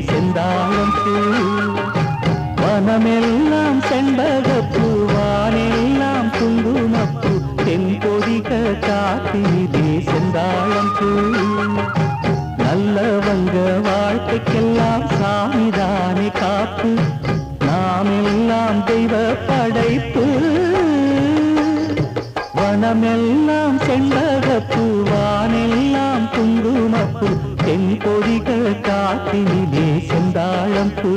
செந்தாழம் பூ வனமெல்லாம் செண்பகப்பூ வானெல்லாம் குங்குமப்பூ தென்பொதிக காத்திலே செந்தாழம் பூ நல்லவங்க வாழ்க்கைக்கெல்லாம் சாமிதானே காப்பு நாம் எல்லாம் தெய்வ படைப்பு வனமெல்லாம் செண்பகப்பூ வானெல்லாம் குங்குமப்பூ தென்பொதிக காத்திலே செந்தாழம் பூ